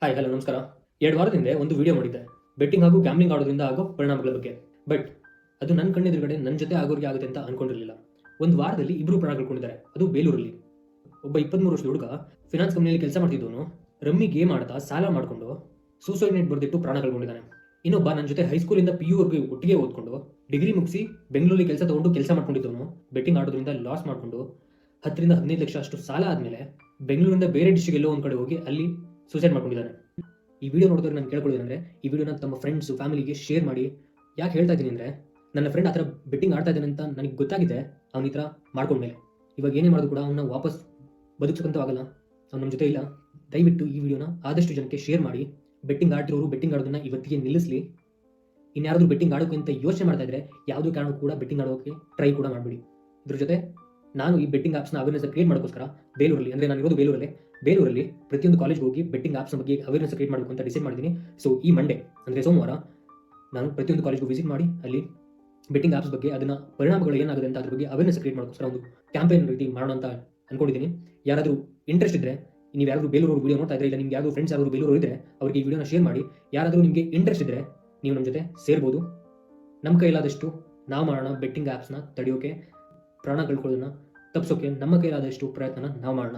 Hi hello ನಮಸ್ಕಾರ. 2 ವಾರದ ಹಿಂದೆ ಒಂದು ವಿಡಿಯೋ ಮಾಡಿದ್ದೆ ಬೆಟ್ಟಿಂಗ್ ಹಾಗೂ ಗ್ಯಾಮ್ಲಿಂಗ್ ಆಡೋದ್ರಿಂದ ಆಗೋ ಪರಿಣಾಮಗಳ ಬಗ್ಗೆ. ಬಟ್ ಅದು ನನ್ನ ಕಣ್ಣೆದುರುಗಡೆ ನನ್ನ ಜೊತೆ ಆಗೋರಿಗೆ ಆಗುತ್ತೆ ಅಂತ ಅನ್ಕೊಂಡಿರಲಿಲ್ಲ. ಒಂದು ವಾರದಲ್ಲಿ ಇಬ್ಬರು ಪ್ರಾಣ ಕಳ್ಕೊಂಡಿದ್ದಾರೆ, ಅದು ಬೇಲೂರಲ್ಲಿ. ಒಬ್ಬ 23 ವರ್ಷದ ಹುಡುಗ ಫಿನಾನ್ಸ್ ಕಂಪ್ನಿಯಲ್ಲಿ ಕೆಲಸ ಮಾಡ್ತಿದ್ದವನು ರಮ್ಮಿ ಗೇಮ್ ಆಡ್ತಾ ಸಾಲ ಮಾಡಿಕೊಂಡು ಸೂಸೈಡ್ ನೆಟ್ ಬರೆದಿಟ್ಟು ಪ್ರಾಣ ಕಳ್ಕೊಂಡಿದ್ದಾನೆ. ಇನ್ನೊಬ್ಬ ನನ್ನ ಜೊತೆ ಹೈಸ್ಕೂಲಿಂದ PU ವರೆಗೂ ಒಟ್ಟಿಗೆ ಓದ್ಕೊಂಡು ಡಿಗ್ರಿ ಮುಗಿಸಿ ಬೆಂಗಳೂರಲ್ಲಿ ಕೆಲಸ ತಗೊಂಡು ಕೆಲಸ ಮಾಡ್ಕೊಂಡಿದ್ದವನು ಬೆಟ್ಟಿಂಗ್ ಆಡೋದ್ರಿಂದ ಲಾಸ್ ಮಾಡಿಕೊಂಡು 10 ರಿಂದ 15 ಲಕ್ಷ ಅಷ್ಟು ಸಾಲ ಆದಮೇಲೆ ಬೆಂಗಳೂರಿಂದ ಬೇರೆ ಡಿಸ್ಟ್ರಿಕ್ಟ್ ಎಲ್ಲೋ ಒಂದು ಕಡೆ ಹೋಗಿ ಅಲ್ಲಿ ಸೂಸೈಡ್ ಮಾಡ್ಕೊಂಡಿದ್ದಾನೆ. ಈ ವಿಡಿಯೋ ನೋಡಿದ್ರೆ ನಾನು ಕೇಳ್ಕೊಳ್ಳೋದಂದ್ರೆ ಈ ವಿಡಿಯೋನ ತಮ್ಮ ಫ್ರೆಂಡ್ಸ್ ಫ್ಯಾಮಿಲಿಗೆ ಶೇರ್ ಮಾಡಿ. ಯಾಕೆ ಹೇಳ್ತಾ ಇದ್ದೀನಿ ಅಂದರೆ ನನ್ನ ಫ್ರೆಂಡ್ ಆ ಥರ ಬೆಟ್ಟಿಂಗ್ ಆಡ್ತಾ ಇದ್ದಾನೆ ಅಂತ ನನಗೆ ಗೊತ್ತಾಗಿದೆ. ಅವ್ನ ಈ ಥರ ಮಾಡ್ಕೊಂಡ್ಮೇಲೆ ಇವಾಗ ಏನೇ ಮಾಡೋದು ಕೂಡ ಅವನ್ನ ವಾಪಸ್ ಬದುಕ್ಸಕ್ಕಂತೂ ಆಗಲ್ಲ. ಅವ್ನು ನಮ್ಮ ಜೊತೆ ಇಲ್ಲ. ದಯವಿಟ್ಟು ಈ ವಿಡಿಯೋನ ಆದಷ್ಟು ಜನಕ್ಕೆ ಶೇರ್ ಮಾಡಿ. ಬೆಟ್ಟಿಂಗ್ ಆಡ್ತಿರೋರು ಬೆಟ್ಟಿಂಗ್ ಆಡೋದನ್ನ ಇವತ್ತಿಗೆ ನಿಲ್ಲಿಸಲಿ. ಇನ್ಯಾರಾದ್ರೂ ಬೆಟ್ಟಿಂಗ್ ಆಡೋಕೆ ಅಂತ ಯೋಚನೆ ಮಾಡ್ತಾ ಇದ್ರೆ ಯಾವುದೇ ಕಾರಣಕ್ಕೂ ಕೂಡ ಬೆಟ್ಟಿಂಗ್ ಆಡೋಕೆ ಟ್ರೈ ಕೂಡ ಮಾಡಬೇಡಿ. ಇದ್ರ ಜೊತೆ ನಾನು ಈ ಬೆಟ್ಟಿಂಗ್ ಆ್ಯಪ್ಸ್ನ ಅವೇರ್ನೆಸ್ ಕ್ರಿಯೇಟ್ ಮಾಡೋಕ್ಕೋಸ್ಕರ ಬೇಲೂರಲ್ಲಿ, ಅಂದರೆ ನಾನು ಇರೋದು ಬೇಲೂರಲ್ಲಿ ಪ್ರತಿಯೊಂದು ಕಾಲೇಜ್ಗೆ ಹೋಗಿ ಬೆಟ್ಟಿಂಗ್ ಆ್ಯಪ್ಸ್ನ ಬಗ್ಗೆ ಅವೇರ್ನೆಸ್ ಕ್ರಿಯೇಟ್ ಮಾಡಬೇಕು ಅಂತ ಡಿಸೈಡ್ ಮಾಡಿದ್ದೀನಿ. ಸೊ ಈ ಮಂಡೇ ಅಂದರೆ ಸೋಮವಾರ ನಾನು ಪ್ರತಿಯೊಂದು ಕಾಲೇಜ್ಗೂ ವಿಸಿಟ್ ಮಾಡಿ ಅಲ್ಲಿ ಬೆಟ್ಟಿಂಗ್ ಆ್ಯಪ್ಸ್ ಬಗ್ಗೆ, ಅದನ್ನ ಪರಿಣಾಮಗಳು ಏನಾಗುತ್ತೆ ಅಂತ ಅದ್ರ ಬಗ್ಗೆ ಅವೇರ್ನೆಸ್ ಕ್ರಿಯೇಟ್ ಮಾಡೋಕ್ಕೋಸ್ಕರ ಒಂದು ಕ್ಯಾಂಪೇನ್ ರೀತಿ ಮಾಡೋಣ ಅಂತ ಅನ್ಕೊಂಡಿದ್ದೀನಿ. ಯಾರಾದರೂ ಇಂಟ್ರೆಸ್ಟ್ ಇದ್ದರೆ, ನೀವು ಯಾರಾದರೂ ಬೇಲೂರು ವಿಡಿಯೋ ನೋಡ್ತಾ ಇದ್ರೆ, ಇಲ್ಲ ನಿಮ್ಗೆ ಯಾರಾದರೂ ಫ್ರೆಂಡ್ಸ್ ಯಾರಾದರೂ ಬೇಲೂರು ಇದ್ದರೆ ಅವರಿಗೆ ಈ ವಿಡಿಯೋನ ಶೇರ್ ಮಾಡಿ. ಯಾರಾದರೂ ನಿಮಗೆ ಇಂಟ್ರೆಸ್ಟ್ ಇದ್ದರೆ ನೀವು ನಮ್ಮ ಜೊತೆ ಸೇರ್ಬೋದು. ನಮ್ಮ ಕೈಲಾದಷ್ಟು ನಾವು ಮಾಡೋಣ. ಬೆಟ್ಟಿಂಗ್ ಆ್ಯಪ್ಸ್ನ ತಡೆಯೋಕೆ, ಪ್ರಾಣ ಕಳ್ಕೊಳ್ಳೋದನ್ನ ತಪ್ಪಿಸೋಕೆ ನಮ್ಮ ಕೈಲಾದಷ್ಟು ಪ್ರಯತ್ನನ ನಾವು ಮಾಡೋಣ.